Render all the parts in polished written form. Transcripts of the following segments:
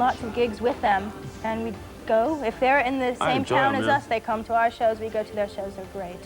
lots of gigs with them, and we go. If they're in the same town as us, they come to our shows, we go to their shows, they're great.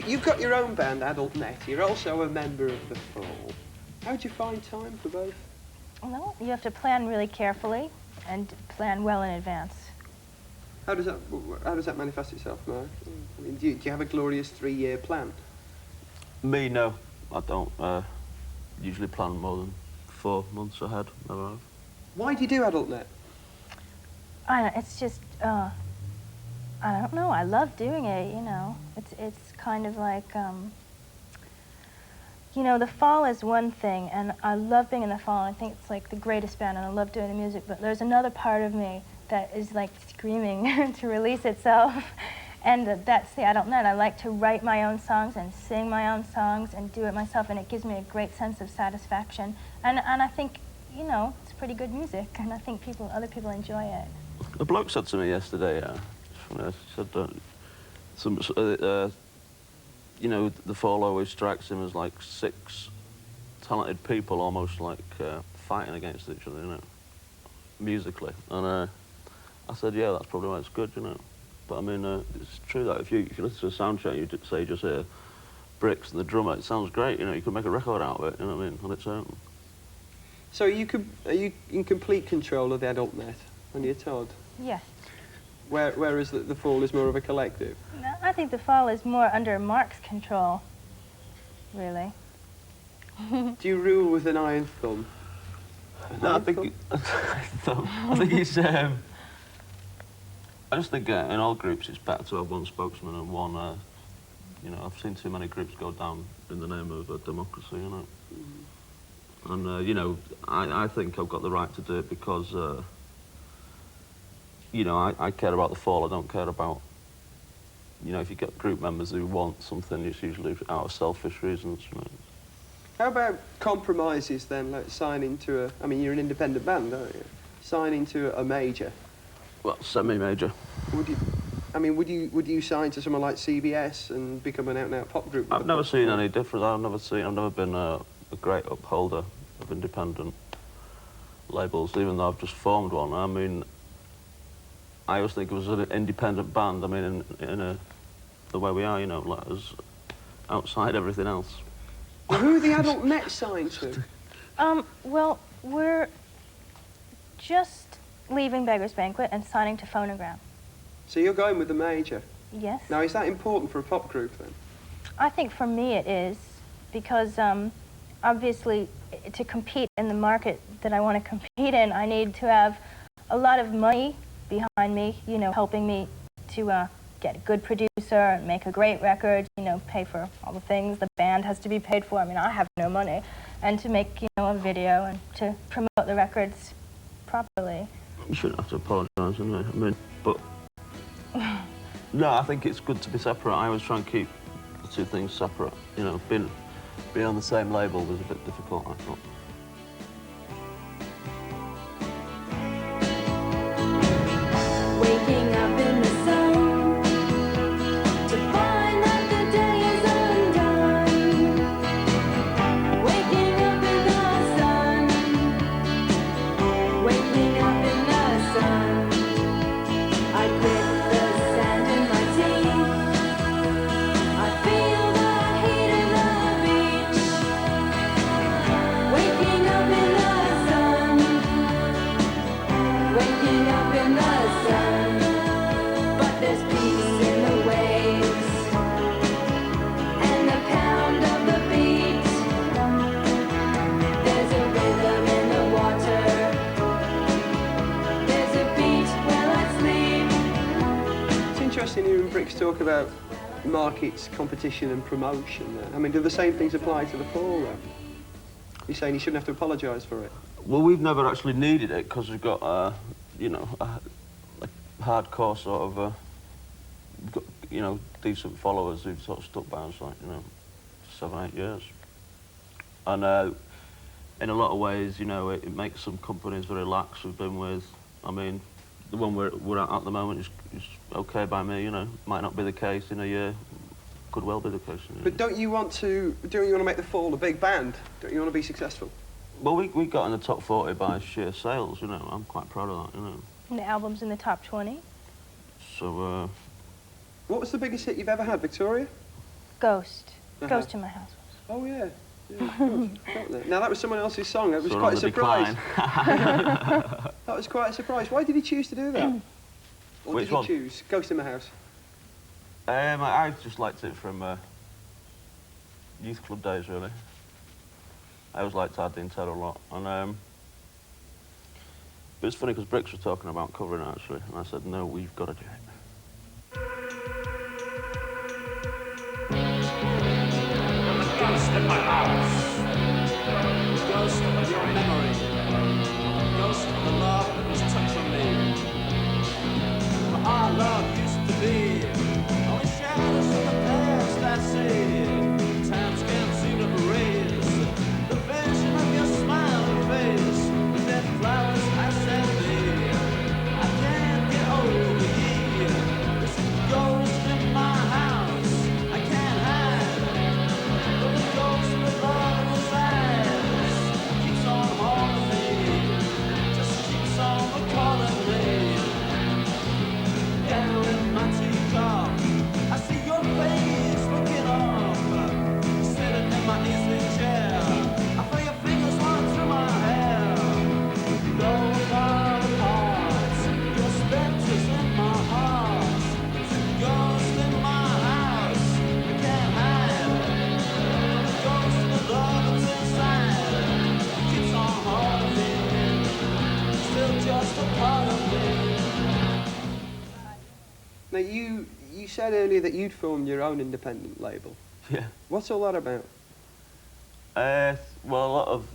You've got your own band, Adult Net. You're also a member of The Fall. How do you find time for both? Well, you have to plan really carefully and plan well in advance. How does that manifest itself, Mark? I mean, do you have a glorious 3-year plan? Me, no. I don't usually plan more than 4 months ahead. Never have. Why do you do Adult Net? I don't know, it's just, I don't know, I love doing it, you know. It's kind of like, you know, The Fall is one thing, and I love being in The Fall, and I think it's like the greatest band, and I love doing the music, but there's another part of me that is like screaming to release itself, and that's the Adult Net. I like to write my own songs and sing my own songs and do it myself, and it gives me a great sense of satisfaction, and I think, you know, it's pretty good music, and I think other people enjoy it. A bloke said to me yesterday, he said, you know, The Fall always strikes him as like 6 talented people almost like fighting against each other, you know, musically. And I said, yeah, that's probably why it's good, you know. But I mean, it's true that if you listen to a sound check, you just hear Brix and the drummer, it sounds great, you know, you could make a record out of it, you know what I mean, on its own. So are you in complete control of the Adult Net when you're Todd? Yes. Whereas the Fall is more of a collective? No, I think The Fall is more under Mark's control, really. Do you rule with an iron thumb? No, I think he's, I just think in all groups it's better to have one spokesman and one, you know, I've seen too many groups go down in the name of democracy, you know. And, you know, I think I've got the right to do it because, you know, I care about The Fall, I don't care about, you know, if you get group members who want something, it's usually out of selfish reasons, you know. How about compromises then, like signing to a, I mean, you're an independent band, aren't you? Signing to a major. Well, semi-major. Would you sign to someone like CBS and become an out-and-out pop group? I've never seen any difference. I've never been a great upholder of independent labels, even though I've just formed one. I mean, I always think it was an independent band. I mean, in the way we are, you know, like us outside everything else. Well, who are the Adult Net signed to? Well, we're just leaving Beggar's Banquet and signing to Phonogram. So you're going with the major? Yes. Now, is that important for a pop group, then? I think for me it is, because obviously to compete in the market that I want to compete in, I need to have a lot of money behind me, you know, helping me to get a good producer and make a great record, you know, pay for all the things the band has to be paid for. I mean, I have no money. And to make, you know, a video and to promote the records properly. You shouldn't have to apologise, anyway. I mean, but... No, I think it's good to be separate. I always try and keep the two things separate. You know, being on the same label was a bit difficult, I thought. Waking up in the sun to find that the day is undone. Waking up in the sun. Waking up in the sun. I grip the sand in my teeth. I feel the heat in the beach. interesting hearing Brix talk about markets, competition and promotion. I mean, do the same things apply to the fall, though? You're saying he shouldn't have to apologise for it? Well, we've never actually needed it because we've got, you know, a hardcore sort of, we've got, you know, decent followers who've sort of stuck by us, like, you know, 7, 8 years. And in a lot of ways, you know, it makes some companies very lax we've been with. I mean, the one we're at the moment is okay by me, you know. Might not be the case in a year. Could well be the case. You know. But don't you want to make the Fall a big band? Don't you want to be successful? Well, we got in the top 40 by sheer sales, you know. I'm quite proud of that, you know. And the album's in the top 20. So, What was the biggest hit you've ever had, Victoria? Ghost. Ghost in My House. Oh, yeah. Yeah, of course. Now, that was someone else's song. That was so quite a surprise. Decline. That was quite a surprise. Why did he choose to do that? Or Which did he one? choose Ghost in My House? I just liked it from youth club days, really. I always liked Hard Dean Ted a lot. And, but it's funny because Brix was talking about covering it, actually, and I said, no, we've got to do it. Ghost in my house. Ghost of your memory. Ghost of the love that was touching me. For our love used to be only shadows of the past, I see. Times can't seem to erase the vision of your smiling face. The dead flowers I sent thee. I can't get over ye. This ghost in my house. I can't hide. But the ghost of love resides. Keeps on haunting me. Just keeps on calling me. Down in my teacup, I see your face looking up. Sitting in my easy chair, I feel your fingers run through my hair. Though far apart, your spectre's in my heart. It's a ghost in my house, I can't hide. The ghost of love that's inside keeps on haunting me. Still just a part of me. Now, you said earlier that you'd formed your own independent label. Yeah. What's all that about? Well, a lot of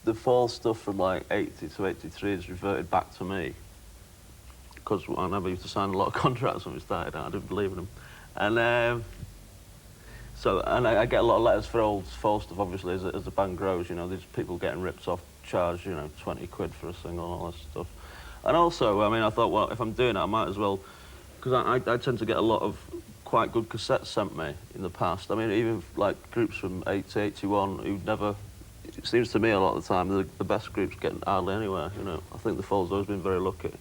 the fall stuff from like 80 to 83 is reverted back to me. Because I never used to sign a lot of contracts when we started out, I didn't believe in them. And I get a lot of letters for old fall stuff, obviously, as the band grows, you know, there's people getting ripped off, charged, you know, 20 quid for a single and all that stuff. And also, I mean, I thought, well, if I'm doing it, I might as well, because I tend to get a lot of quite good cassettes sent me in the past. I mean, even like groups from 80, 81 who never, it seems to me a lot of the time, the best groups get hardly anywhere, you know. I think the Fall's always been very lucky.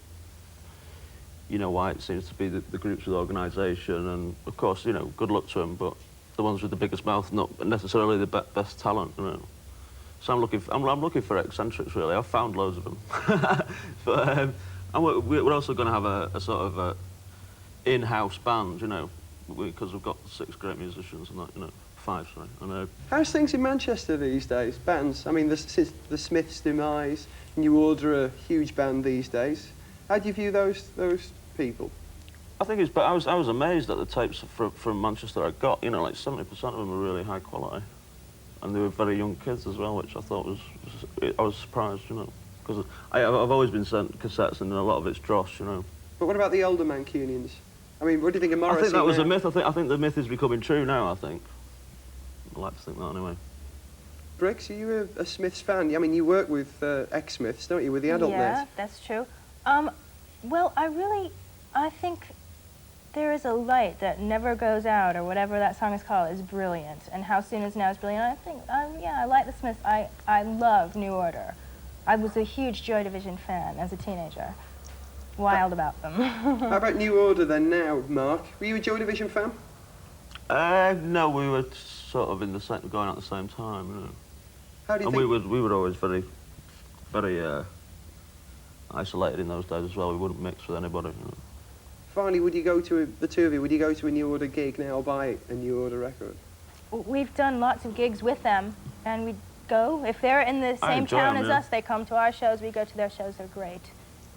You know why it seems to be the groups with organisation, and of course, you know, good luck to them, but the ones with the biggest mouth, not necessarily the best talent, you know. So I'm looking for eccentrics, really. I've found loads of them. But and we're also going to have a sort of a in-house band, you know, because we've got 6 great musicians and that, you know, 5, sorry. And, How's things in Manchester these days? Bands, I mean, since the Smiths' demise, New Order are a huge band these days. How do you view those people? I think it's, but I was amazed at the tapes from Manchester I got, you know, like 70% of them were really high quality. And they were very young kids as well, which I thought I was surprised, you know, because I've always been sent cassettes and a lot of it's dross, you know. But what about the older Mancunians? I mean, what do you think of Morrissey? I think that was now? a myth. I think the myth is becoming true now, I think. I like to think that anyway. Brix, are you a Smiths fan? I mean, you work with ex-Smiths, don't you, with the adult Yeah, net? that's true. Well, I think There Is a Light That Never Goes Out, or whatever that song is called, is brilliant. And How Soon Is Now is brilliant. I think, yeah, I like the Smiths. I love New Order. I was a huge Joy Division fan as a teenager. Wild about them. How about New Order then now, Mark? Were you a Joy Division fan? No, we were sort of going at the same time, you know. How do you And think... we were always very, very isolated in those days as well. We wouldn't mix with anybody, you know. Finally, would you go to, the two of you, would you go to a New Order gig now or buy a New Order record? We've done lots of gigs with them, and we go. If they're in the same enjoy town them, as yeah. us, they come to our shows, we go to their shows, they're great.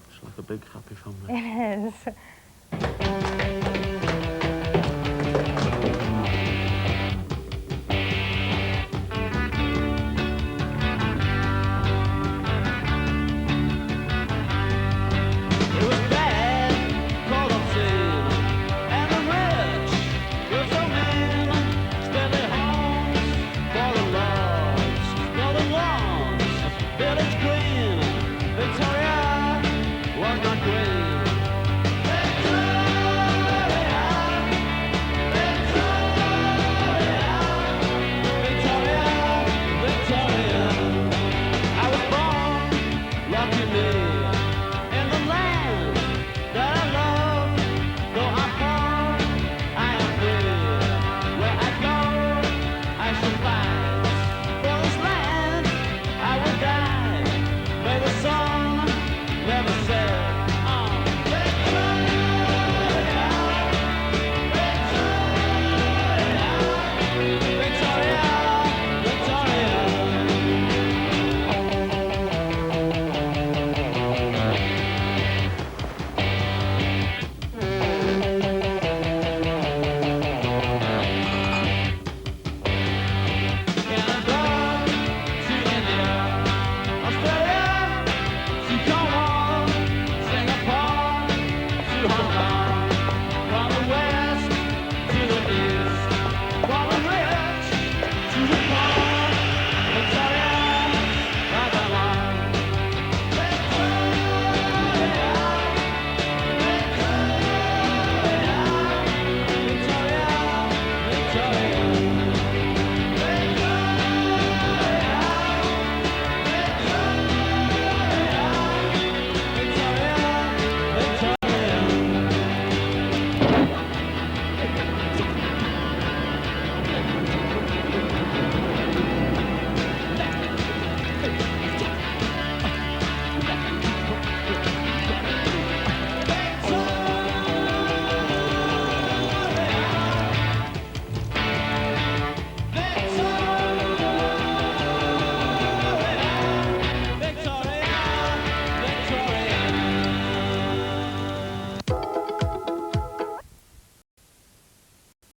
It's like a big happy family. It is.